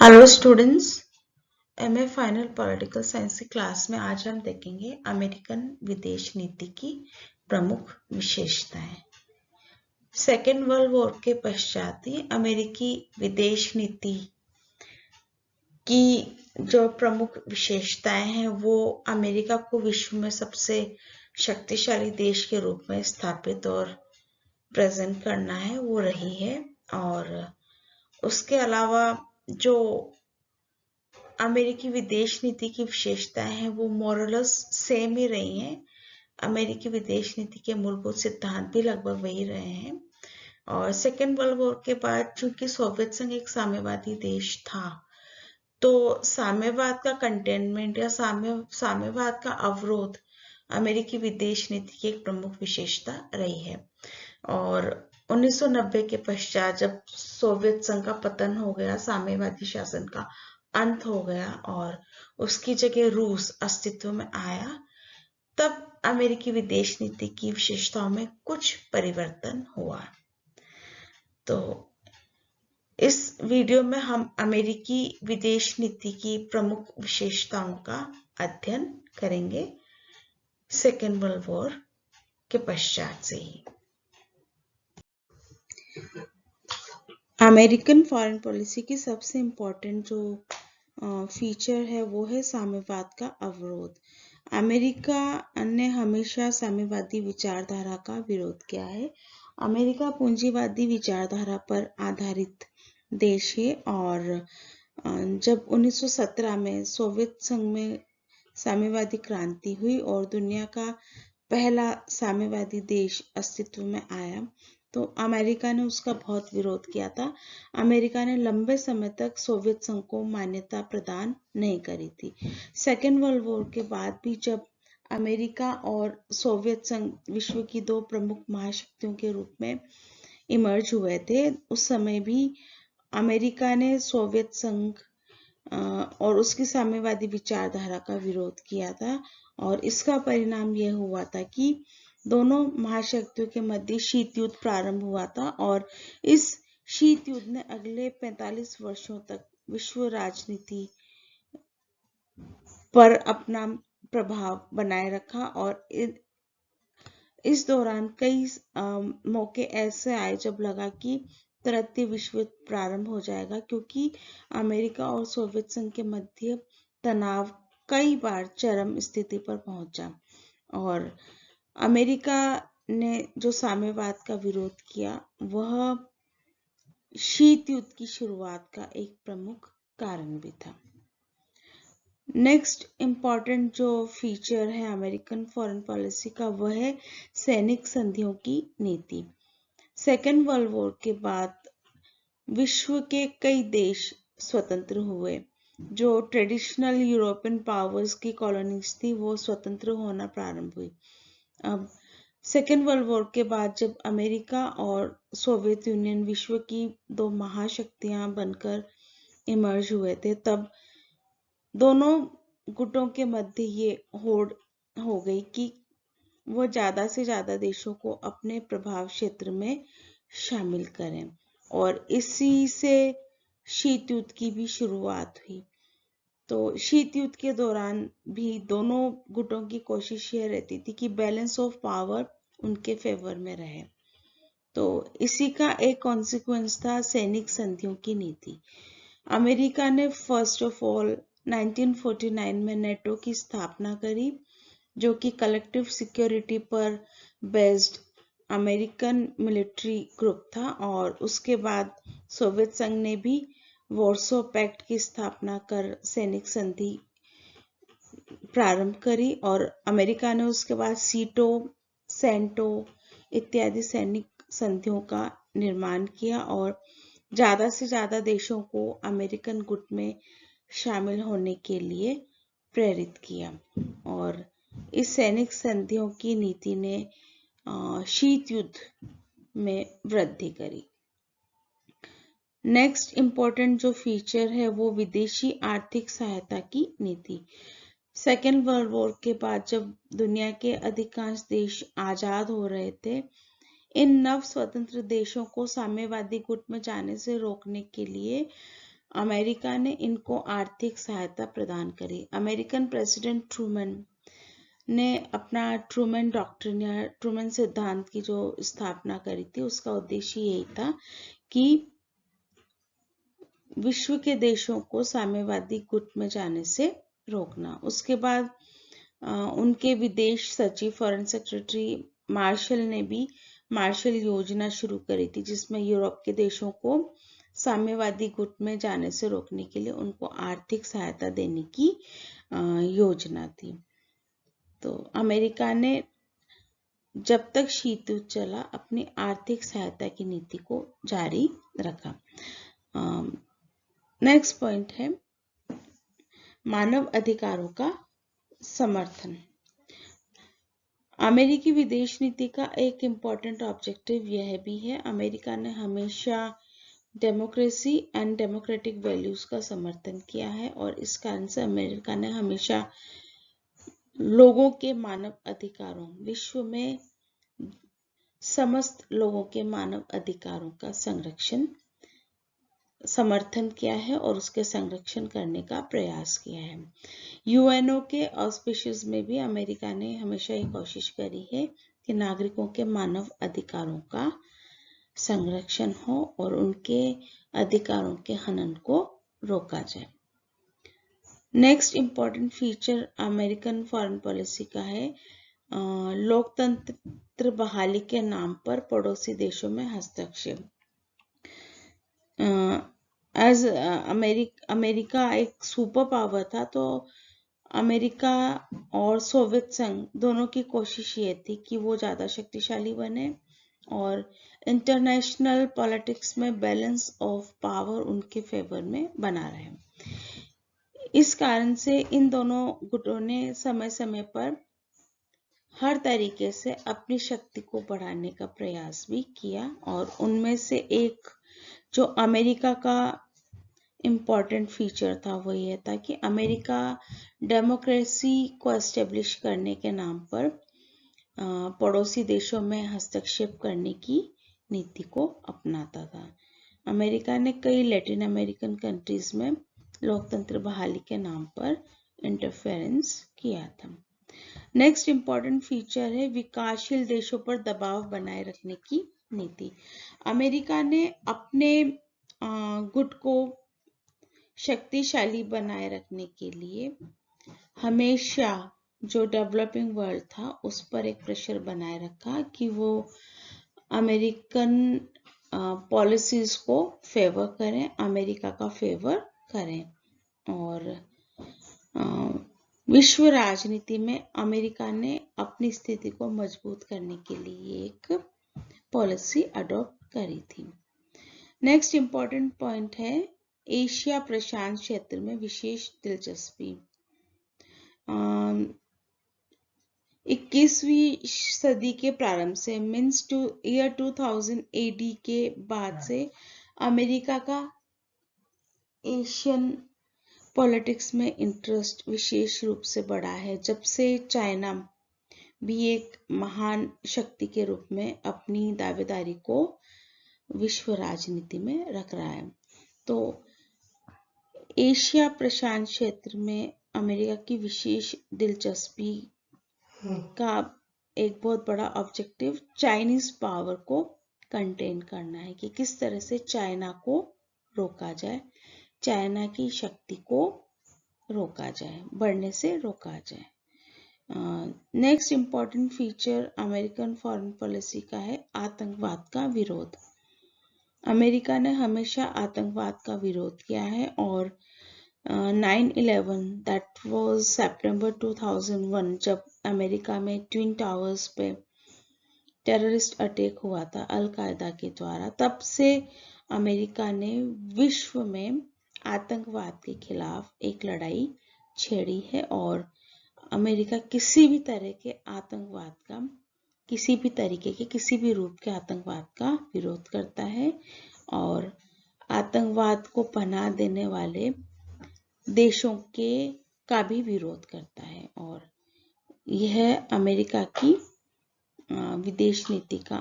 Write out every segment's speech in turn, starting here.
Hello students, MA final political science की class में आज हम देखेंगे अमेरिकन विदेश नीति की प्रमुख विशेषताएं। सेकेंड वर्ल्ड वॉर के पश्चात ही अमेरिकी विदेश नीति की जो प्रमुख विशेषताएं हैं वो अमेरिका को विश्व में सबसे शक्तिशाली देश के रूप में स्थापित और प्रेजेंट करना है वो रही है। और उसके अलावा जो अमेरिकी विदेश नीति की विशेषताएं हैं वो मोरलस सेम ही रही हैं। अमेरिकी विदेश नीति के मूलभूत सिद्धांत भी लगभग वही रहे हैं। और सेकेंड वर्ल्ड वॉर के बाद चूंकि सोवियत संघ एक साम्यवादी देश था, तो साम्यवाद का कंटेनमेंट या साम्यवाद का अवरोध अमेरिकी विदेश नीति की एक प्रमुख विशेषता रही है। और 1990 के पश्चात जब सोवियत संघ का पतन हो गया, साम्यवादी शासन का अंत हो गया और उसकी जगह रूस अस्तित्व में आया, तब अमेरिकी विदेश नीति की विशेषताओं में कुछ परिवर्तन हुआ। तो इस वीडियो में हम अमेरिकी विदेश नीति की प्रमुख विशेषताओं का अध्ययन करेंगे सेकेंड वर्ल्ड वॉर के पश्चात से ही। अमेरिकन फॉरेन पॉलिसी की सबसे इम्पोर्टेंट जो फीचर है वो है साम्यवाद का अवरोध। अमेरिका ने हमेशा साम्यवादी विचारधारा का विरोध किया है। अमेरिका पूंजीवादी विचारधारा पर आधारित देश है और जब 1917 में सोवियत संघ में साम्यवादी क्रांति हुई और दुनिया का पहला साम्यवादी देश अस्तित्व में आया, तो अमेरिका ने उसका बहुत विरोध किया था। अमेरिका ने लंबे समय तक सोवियत संघ को मान्यता प्रदान नहीं करी थी। सेकेंड वर्ल्ड वॉर के बाद भी जब अमेरिका और सोवियत संघ विश्व की दो प्रमुख महाशक्तियों के रूप में इमर्ज हुए थे, उस समय भी अमेरिका ने सोवियत संघ और उसकी साम्यवादी विचारधारा का विरोध किया था। और इसका परिणाम यह हुआ था कि दोनों महाशक्तियों के मध्य शीत युद्ध प्रारंभ हुआ था और इस शीत युद्ध ने अगले 45 वर्षों तक विश्व राजनीति पर अपना प्रभाव बनाए रखा। और इस दौरान कई मौके ऐसे आए जब लगा कि तृतीय विश्व युद्ध प्रारंभ हो जाएगा, क्योंकि अमेरिका और सोवियत संघ के मध्य तनाव कई बार चरम स्थिति पर पहुंचा। और अमेरिका ने जो साम्यवाद का विरोध किया वह शीत युद्ध की शुरुआत का एक प्रमुख कारण भी था। नेक्स्ट इम्पॉर्टेंट जो फीचर है अमेरिकन फॉरेन पॉलिसी का वह है सैनिक संधियों की नीति। सेकेंड वर्ल्ड वॉर के बाद विश्व के कई देश स्वतंत्र हुए। जो ट्रेडिशनल यूरोपियन पावर्स की कॉलोनीज थी वो स्वतंत्र होना प्रारंभ हुई। अब सेकेंड वर्ल्ड वॉर के बाद जब अमेरिका और सोवियत यूनियन विश्व की दो महाशक्तियां बनकर इमर्ज हुए थे, तब दोनों गुटों के मध्य ये होड़ हो गई कि वो ज्यादा से ज्यादा देशों को अपने प्रभाव क्षेत्र में शामिल करें। और इसी से शीत युद्ध की भी शुरुआत हुई। तो शीत युद्ध के दौरान भी दोनों गुटों की कोशिश यह रहती थी कि बैलेंस ऑफ पावर उनके फेवर में रहे। तो इसी का एक कॉन्सिक्वेंस था सैनिक संधियों की नीति। अमेरिका ने फर्स्ट ऑफ ऑल 1949 में नेटो की स्थापना करी, जो कि कलेक्टिव सिक्योरिटी पर बेस्ड अमेरिकन मिलिट्री ग्रुप था। और उसके बाद सोवियत संघ ने भी वॉर्सो पैक्ट की स्थापना कर सैनिक संधि प्रारंभ करी और अमेरिका ने उसके बाद सीटो, सेंटो इत्यादि सैनिक संधियों का निर्माण किया और ज्यादा से ज्यादा देशों को अमेरिकन गुट में शामिल होने के लिए प्रेरित किया। और इस सैनिक संधियों की नीति ने शीत युद्ध में वृद्धि करी। नेक्स्ट इम्पोर्टेंट जो फीचर है वो विदेशी आर्थिक सहायता की नीति। सेकेंड वर्ल्ड वॉर के बाद जब दुनिया के अधिकांश देश आजाद हो रहे थे, इन नव स्वतंत्र देशों को साम्यवादी गुट में जाने से रोकने के लिए अमेरिका ने इनको आर्थिक सहायता प्रदान करी। अमेरिकन प्रेसिडेंट ट्रूमैन ने अपना ट्रूमैन डॉक्ट्रिन या ट्रूमैन सिद्धांत की जो स्थापना करी थी, उसका उद्देश्य यही था कि विश्व के देशों को साम्यवादी गुट में जाने से रोकना। उसके बाद उनके विदेश सचिव फॉरेन सेक्रेटरी मार्शल ने भी मार्शल योजना शुरू करी थी, जिसमें यूरोप के देशों को साम्यवादी गुट में जाने से रोकने के लिए उनको आर्थिक सहायता देने की योजना थी। तो अमेरिका ने जब तक शीत युद्ध चला अपनी आर्थिक सहायता की नीति को जारी रखा। नेक्स्ट पॉइंट है मानव अधिकारों का समर्थन। अमेरिकी विदेश नीति का एक इम्पॉर्टेंट ऑब्जेक्टिव यह भी है, अमेरिका ने हमेशा डेमोक्रेसी एंड डेमोक्रेटिक वैल्यूज का समर्थन किया है और इस कारण से अमेरिका ने हमेशा लोगों के मानव अधिकारों, विश्व में समस्त लोगों के मानव अधिकारों का समर्थन किया है और उसके संरक्षण करने का प्रयास किया है। यूएनओ के ऑस्पिशियस में भी अमेरिका ने हमेशा ये कोशिश करी है कि नागरिकों के मानव अधिकारों का संरक्षण हो और उनके अधिकारों के हनन को रोका जाए। Next important feature American foreign policy का है लोकतंत्र बहाली के नाम पर पड़ोसी देशों में हस्तक्षेप। एज अमेरिका एक सुपर पावर था, तो अमेरिका और सोवियत संघ दोनों की कोशिश ये थी कि वो ज़्यादा शक्तिशाली बने और इंटरनेशनल पॉलिटिक्स में बैलेंस ऑफ पावर उनके फेवर में बना रहे। इस कारण से इन दोनों गुटों ने समय समय पर हर तरीके से अपनी शक्ति को बढ़ाने का प्रयास भी किया और उनमें से एक जो अमेरिका का इम्पॉर्टेंट फीचर था वो ये था कि अमेरिका डेमोक्रेसी को एस्टेब्लिश करने के नाम पर पड़ोसी देशों में हस्तक्षेप करने की नीति को अपनाता था। अमेरिका ने कई लैटिन अमेरिकन कंट्रीज में लोकतंत्र बहाली के नाम पर इंटरफेरेंस किया था। नेक्स्ट इम्पॉर्टेंट फीचर है विकासशील देशों पर दबाव बनाए रखने की नीति। अमेरिका ने अपने गुट को शक्तिशाली बनाए रखने के लिए हमेशा जो डेवलपिंग वर्ल्ड था उस पर एक प्रेशर बनाए रखा कि वो अमेरिकन पॉलिसीज को फेवर करें, अमेरिका का फेवर करें और विश्व राजनीति में अमेरिका ने अपनी स्थिति को मजबूत करने के लिए एक पॉलिसी अडॉप्ट करी थी। नेक्स्ट इम्पॉर्टेंट पॉइंट है एशिया प्रशांत क्षेत्र में विशेष दिलचस्पी। 21वीं सदी के प्रारंभ से मीन्स ईयर 2000 AD के बाद से अमेरिका का एशियन पॉलिटिक्स में इंटरेस्ट विशेष रूप से बढ़ा है, जब से चाइना भी एक महान शक्ति के रूप में अपनी दावेदारी को विश्व राजनीति में रख रहा है। तो एशिया प्रशांत क्षेत्र में अमेरिका की विशेष दिलचस्पी का एक बहुत बड़ा ऑब्जेक्टिव चाइनीज पावर को कंटेन करना है कि किस तरह से चाइना को रोका जाए, चाइना की शक्ति को रोका जाए, बढ़ने से रोका जाए। Next important feature American foreign policy का है आतंकवाद का विरोध। अमेरिका ने हमेशा आतंकवाद का विरोध किया है और 9/11 दैट वाज सितंबर 2001 जब अमेरिका में ट्विन टावर्स पे टेररिस्ट अटैक हुआ था अल-कायदा के द्वारा, तब से अमेरिका ने विश्व में आतंकवाद के खिलाफ एक लड़ाई छेड़ी है और अमेरिका किसी भी तरह के आतंकवाद का, किसी भी तरीके के, किसी भी रूप के आतंकवाद का विरोध करता है और आतंकवाद को पनाह देने वाले देशों का भी विरोध करता है और यह अमेरिका की विदेश नीति का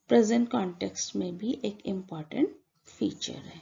प्रेजेंट कॉन्टेक्स्ट में भी एक इम्पॉर्टेंट फीचर है।